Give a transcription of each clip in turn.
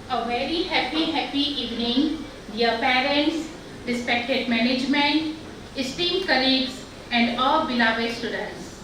A very happy evening, dear parents, respected management, esteemed colleagues, and all beloved students.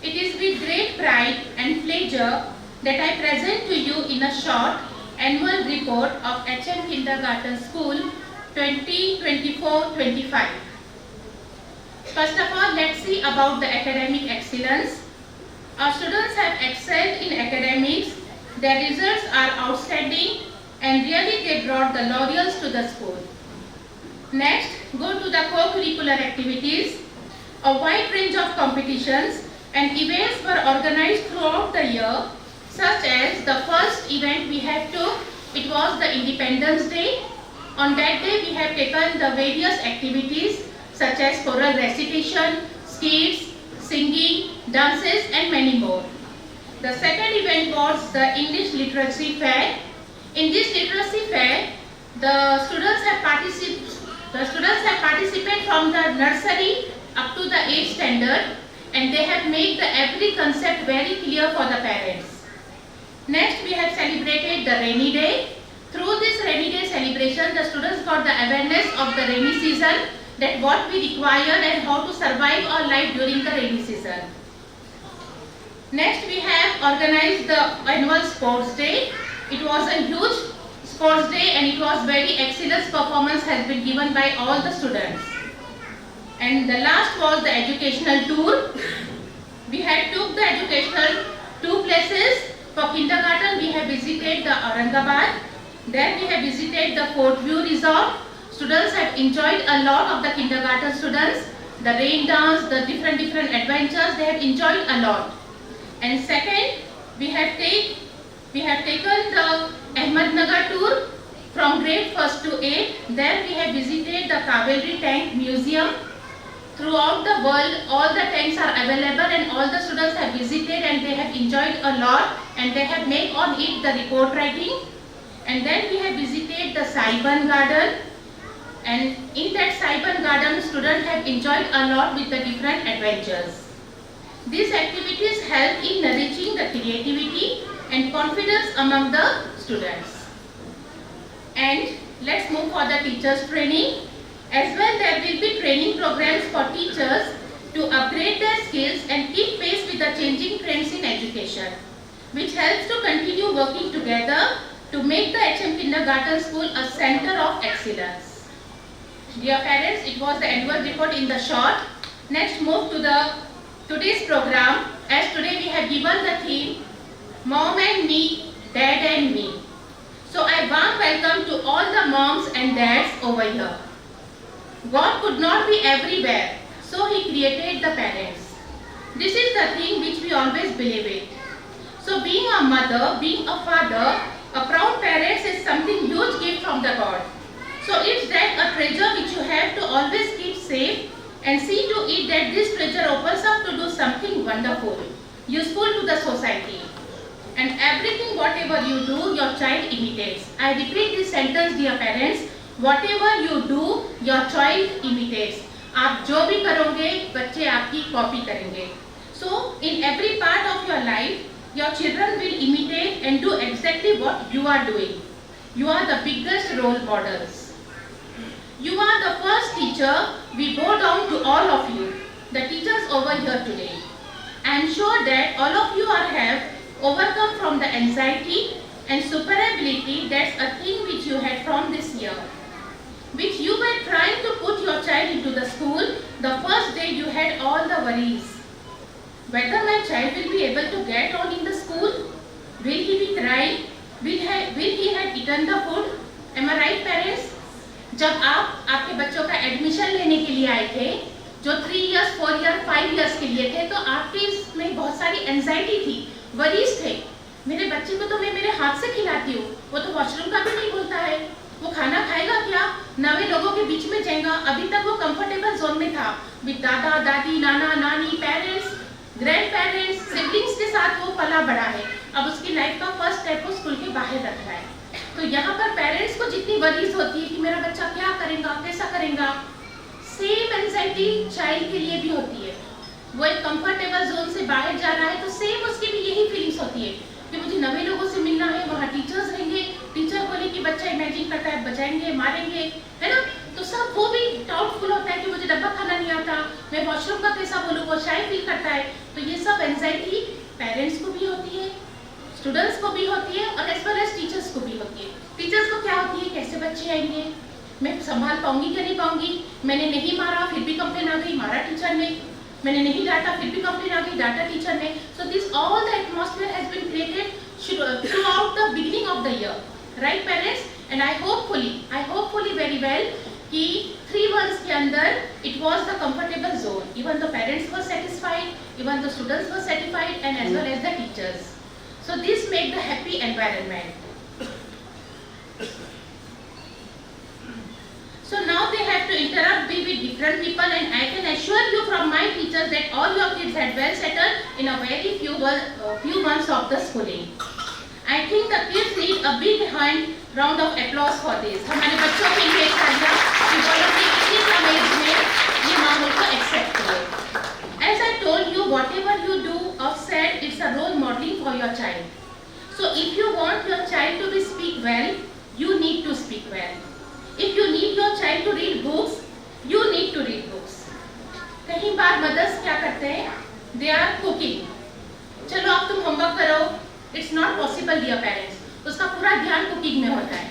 It is with great pride and pleasure that I present to you in a short annual report of HM Kindergarten School 2024-25. First of all, let's see about the academic excellence. Our students have excelled in academics. Their results are outstanding and really they brought the laurels to the school. Next, go to the co-curricular activities. A wide range of competitions and events were organized throughout the year, such as the first event we have took, it was the Independence Day. On that day we have taken the various activities such as choral recitation, skits, singing, dances and many more. The second event was the English Literacy Fair. In this literacy fair, the students have participated from the nursery up to the 8th standard and they have made every concept very clear for the parents. Next, we have celebrated the rainy day. Through this rainy day celebration, the students got the awareness of the rainy season, that what we require and how to survive our life during the rainy season. Next, we have organized the annual sports day. It was a huge sports day and it was very excellent performance has been given by all the students. And the last was the educational tour. We had took the educational two places. For kindergarten, we have visited the Aurangabad. Then we have visited the Fort View Resort. Students have enjoyed a lot of the kindergarten students. The rain dance, the different adventures, they have enjoyed a lot. And second, we have taken the Ahmednagar tour from grade 1st to 8th. There we have visited the Cavalry Tank Museum. Throughout the world, all the tanks are available and all the students have visited and they have enjoyed a lot and they have made on it the report writing. And then we have visited the Saiban Garden. And in that Saiban Garden, students have enjoyed a lot with the different adventures. These activities help in nourishing the creativity and confidence among the students. And let's move for the teachers training. As well, there will be training programs for teachers to upgrade their skills and keep pace with the changing trends in education, which helps to continue working together to make the HM Kindergarten School a center of excellence. Dear parents, it was the annual report in the short. Next, move to today's program. As today we have given the theme, Mom and Me, Dad and Me. So I warm welcome to all the moms and dads over here. God could not be everywhere, so He created the parents. This is the thing which we always believe in. So being a mother, being a father, a proud parents is something huge gift from the God. So it's that a treasure which you have to always keep safe and see to it that this treasure opens up to do something wonderful, useful to the society. And everything whatever you do, your child imitates. I repeat this sentence, dear parents. Whatever you do, your child imitates. आप जो भी करोगे, बच्चे आपकी copy करेंगे. So in every part of your life, your children will imitate and do exactly what you are doing. You are the biggest role models. You are the first teacher. We bow down to all of you, the teachers over here today. I am sure that all of you have overcome from the anxiety and superability. That's a thing which you had from this year, which you were trying to put your child into the school. The first day you had all the worries. Whether my child will be able to get on in the school? Will he be crying? Will he have eaten the food? Am I right, parents? जब आप आपके बच्चों का admission लेने के लिए आए थे, जो 3 years, 4 years, 5 years के लिए थे, तो आपके इसमें बहुत सारी एंजाइटी थी, वरीज थे. मेरे बच्चे को तो मैं मेरे हाथ से खिलाती हूँ, वो तो वॉशरूम का भी नहीं बोलता है, वो खाना खाएगा क्या, नवे लोगों के बीच में जाएगा. अभी तक वो कंफर्टेबल जोन में था, विद दादा दादी, नाना नानी, पेरेंट्स, ग्रैंड पेरेंट्स, सिबलिंग्स के साथ वो पला बड़ा है. अब उसकी लाइफ का फर्स्ट स्टेप वो स्कूल के बाहर रख रहा है. तो यहाँ पर पेरेंट्स को जितनी वरीज होती है कि मेरा बच्चा क्या करेगा, कैसा करेगा, सेम एंजाइटी चाइल्ड के लिए भी होती है. वो एक कंफर्टेबल जोन से बाहर जा रहा है तो सेम उसकी भी यही फीलिंग्स होती है कि मुझे नवे लोगों से मिलना है, वहाँ टीचर्स रहेंगे, टीचर शायद बजाएंगे, मारेंगे, है ना। तो सब वो भी डाउटफुल होता है कि मुझे डब्बा खाना नहीं आता, मैं वॉशरूम का कैसा बोलूँ, वो शायद फील करता है। तो ये सब एंजाइटी पेरेंट्स को भी होती है, स्टूडेंट्स को भी होती है, और एज वेल एज टीचर्स को भी होती है। टीचर्स को क्या होती है, कैसे बच्चे आएंगे, मैं संभाल पाऊंगी क्या नहीं पाऊंगी, मैंने नहीं मारा फिर भी कंप्लेन आ गई, मारा टीचर ने, मैंने नहीं डांटा फिर भी कंप्लेन आ गई, डांटा टीचर ने। So this all the atmosphere has been created throughout the beginning of the year, right parents? And I hopefully very well कि 3 months के अंदर it was the comfortable zone, even the parents were satisfied, even the students were satisfied, and as well as the teachers. So this make the happy environment. So now they have to interact with different people, and I can assure you from my teachers that all your kids had well settled in a very few months of the schooling. I think the kids need a big round of applause for this. हमारे बच्चों के लिए एक तालियां कि वो लोग इतनी कम एज में ये माहौल को एक्सेप्ट करें। As I told you, whatever you do or said, it's a role modeling for your child. So if you want your child to speak well, you need to speak well. If you need your child to read books, you need to read books. कहीं बार mother's क्या करते हैं, they are cooking. चलो अब तुम homework करो, it's not possible dear parents. उसका पूरा ध्यान कुकिंग में होता है,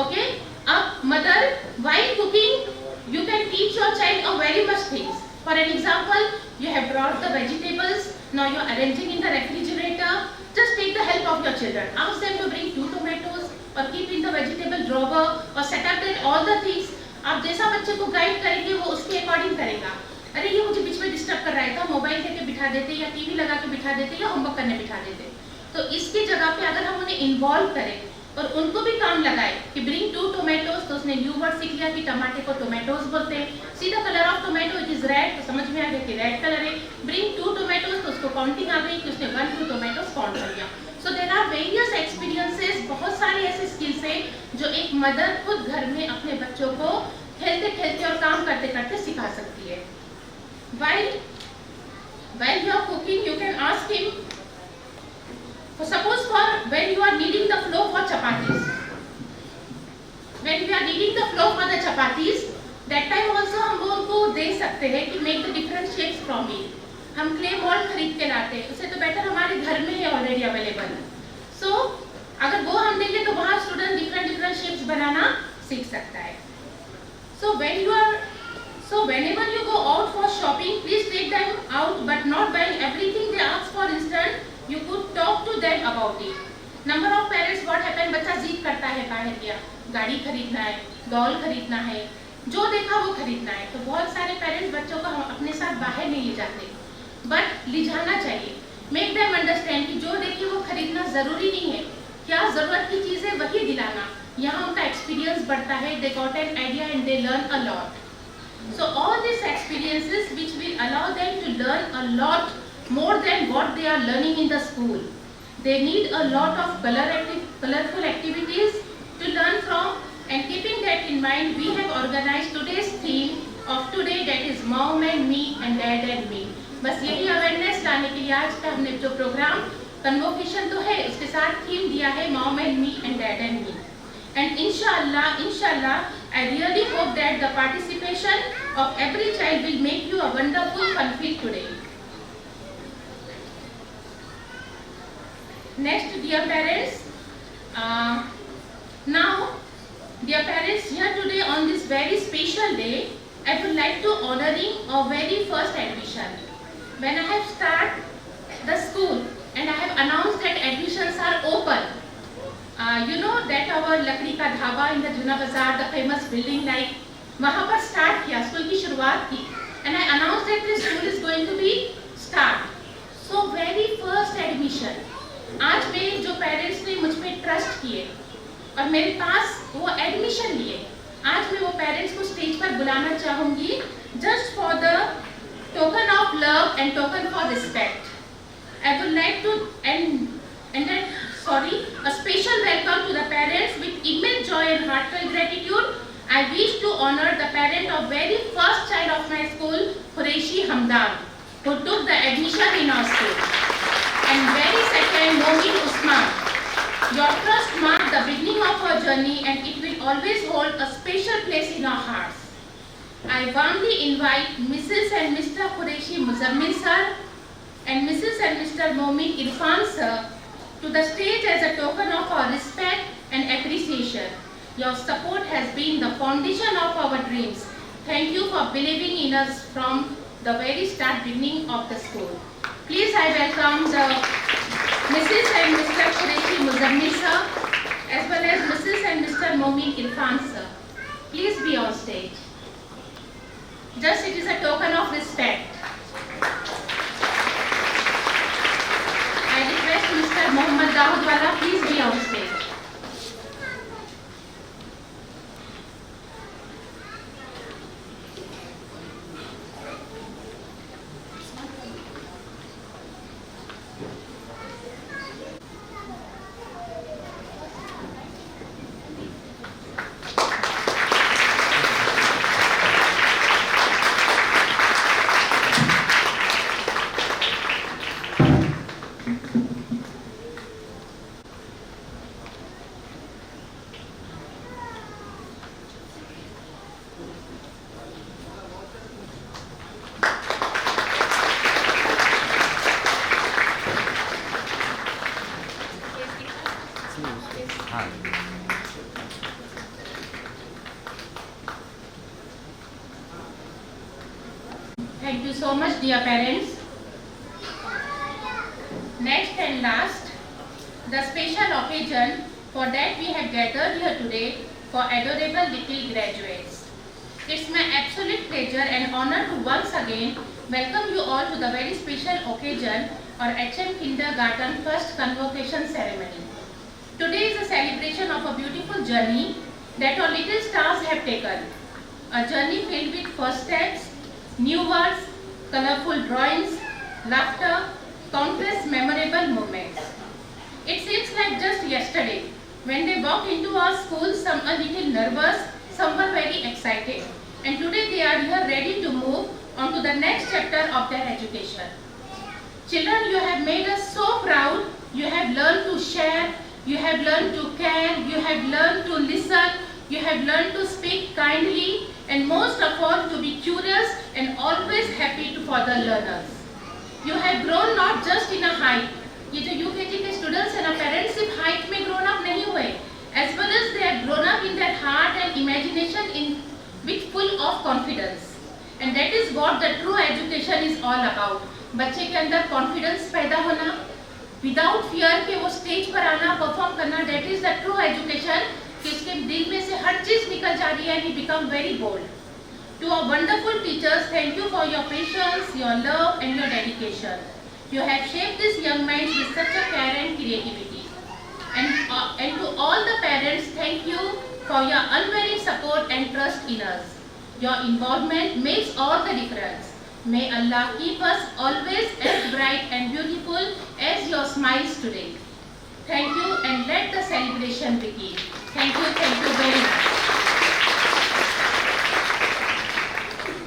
okay? अब mother while cooking, you can teach your child of very much things. For an example, you have brought the vegetables, now you are arranging in the refrigerator. Just take the help of your children. Ask them to bring 2 tomatoes or keep in the vegetable drawer or set up that all the things. आप जैसा बच्चे को guide करेंगे वो उसके according करेगा। अरे ये मुझे बीच में डिस्टर्ब कर रहा है, तो मोबाइल लेके बिठा देते या टीवी लगा के बिठा देते या होमवर्क करने बिठा देते। तो इसकी जगह पे अगर हम उन्हें इन्वॉल्व करें और उनको भी काम लगाए कि ब्रिंग 2 टोमेटोज, तो उसने न्यू वर्ड सीख लिया कि टमाटे को टोमेटोज बोलते हैं। See the colour of tomato it is red, तो समझ में आ गया कि रेड कलर है। ब्रिंग 2 टोमेटोज, तो उसको काउंटिंग आ गई कि उसने 1-2 टोमेटोज काउंट कर लिया। So there are various experiences, बहुत सारे ऐसे स्किल्स हैं जो एक मदर खुद घर में अपने बच्चों को खेलते खेलते और काम करते करते सिखा सकती है। While you are cooking, you can ask him, suppose for when you are kneading the flour for chapatis, when we are kneading the flour for the chapatis, that time also हम उनको दे सकते हैं कि make the different shapes from it. हम clay mould खरीद के लाते हैं, उससे तो बेटर हमारे घर में है ऑलरेडी अवेलेबल। सो अगर वो हम देंगे तो वहाँ स्टूडेंट डिफरेंट शेप्स बनाना सीख सकता है। So whenever you go out for shopping, please take them out, but not buying everything they ask for instant. You could talk to them about it. Number of parents what happen, बच्चा जिद करता है बाहर गया, गाड़ी खरीदना है, doll खरीदना है, जो देखा वो खरीदना है। तो बहुत सारे पेरेंट्स बच्चों को हम अपने साथ बाहर नहीं ले जाते, बट ले जाना चाहिए। मेक देम अंडरस्टैंड कि जो देखिए वो खरीदना जरूरी नहीं है, क्या जरूरत की चीज है वही दिलाना, यहाँ उनका एक्सपीरियंस बढ़ता है। They got an idea and they learn a lot. So all these experiences which will allow them to learn a lot more than what they are learning in the school. They need a lot of colorful activities to learn from, and keeping that in mind, we have organized today's theme of today, that is mom and me and dad and me. बस यही awareness लाने के लिए आज का हमने जो programme convocation तो है, उसके साथ थीम दिया है mom and me and dad and me. And inshallah, I really hope that the participation of every child will make you a wonderful fun-filled today. Next, dear parents, now, dear parents, here today on this very special day, I would like to honoring our very first admission. When I have started the school and I have announced that admissions are open. You know that our लकड़ी का dhaba in the Juna Bazaar, the famous building, like वहाँ पर start किया, school की शुरुआत की, and I announced that this school is going to be start. So very first admission, आज में जो पेरेंट्स ने मुझ पे ट्रस्ट किए और मेरे पास वो एडमिशन लिए, आज मैं वो पेरेंट्स को स्टेज पर बुलाना चाहूँगी, just for the token of love and token for respect. I would like to a special welcome to the parents with immense joy and heartfelt gratitude. I wish to honor the parent of very first child of my school, Qureshi Hamdan, who took the admission in our school, and very second, Momin Usman. Your trust marked the beginning of our journey and it will always hold a special place in our hearts. I warmly invite Mrs. and Mr. Qureshi Muzammil sir and Mrs. and Mr. Momin Irfan sir to the stage as a token of our respect and appreciation. Your support has been the foundation of our dreams. Thank you for believing in us from the very beginning of the school. Please, I welcome the Mrs. and Mr. Qureshi Muzammil sir as well as Mrs. and Mr. Momin Irfan sir. Please be on stage. Just it is a token of respect. I request Mr. Mohammad Dawoodwala, please be on stage. Thank you so much, dear parents. Next and last, the special occasion for that we have gathered here today for adorable little graduates. It's my absolute pleasure and honor to once again welcome you all to the very special occasion or HM Kindergarten first convocation ceremony. Today is a celebration of a beautiful journey that our little stars have taken. A journey filled with first steps, new words, colorful drawings, laughter, countless memorable moments. It seems like just yesterday when they walked into our school, some a little nervous, some were very excited. And today they are here ready to move on to the next chapter of their education. Children, you have made us so proud. You have learned to share, you have learned to care, you have learned to listen, you have learned to speak kindly, and most of all to be curious and always happy for the learners. You have grown not just in a height. ये जो UKG के students and parents सिर्फ height में grown up नहीं हुए, as well as they have grown up in their heart and imagination with full of confidence. And that is what the true education is all about. बच्चे के अंदर confidence पैदा होना, without fear के वो stage पर आना, perform करना, that is the true education. कि उसके दिल में से हर चीज निकल जा रही है and he become very bold. To our wonderful teachers, thank you for your patience, your love and your dedication. You have shaped these young minds with such a care and creativity. And to all the parents, thank you for your unwavering support and trust in us. Your involvement makes all the difference. May Allah keep us always as bright and beautiful as your smiles today. Thank you and let the celebration begin. Thank you very much.